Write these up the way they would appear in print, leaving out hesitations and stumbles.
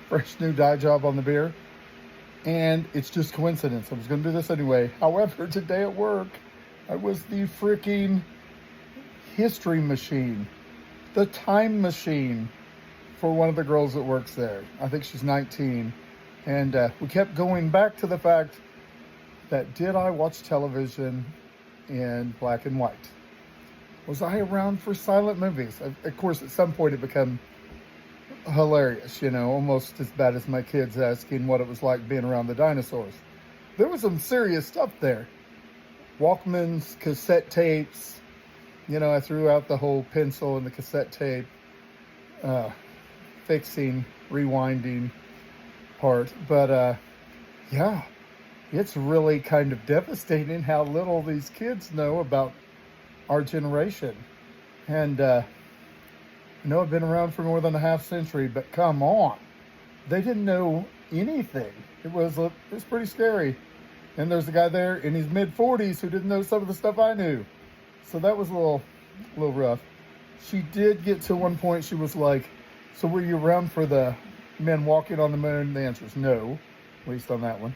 fresh new dye job on the beer. And it's just coincidence. I was going to do this anyway. However, today at work, I was the freaking history machine, the time machine for one of the girls that works there. I think she's 19. And we kept going back to the fact that, did I watch television in black and white? Was I around for silent movies? Of course, at some point it became hilarious, almost as bad as my kids asking what it was like being around the dinosaurs. There was some serious stuff there. Walkmans, cassette tapes. I threw out the whole pencil and the cassette tape, fixing, rewinding part. But yeah, it's really kind of devastating how little these kids know about our generation. And I've been around for more than a half century, but come on, they didn't know anything. It was pretty scary. And there's a guy there in his mid-40s who didn't know some of the stuff I knew. So that was a little rough. She did get to one point, she was like, so were you around for the men walking on the moon? The answer is no, at least on that one.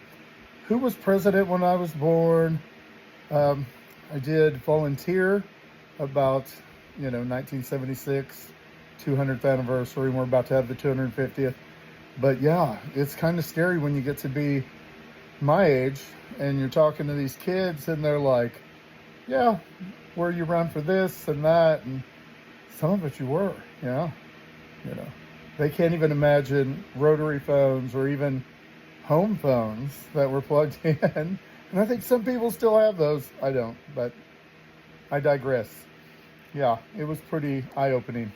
Who was president when I was born? I did volunteer about, 1976, 200th anniversary, and we're about to have the 250th. But yeah, it's kind of scary when you get to be my age and you're talking to these kids and they're like, yeah, were you around for this and that? And some of it you were, yeah. They can't even imagine rotary phones or even home phones that were plugged in. And I think some people still have those. I don't, but I digress. Yeah, it was pretty eye-opening.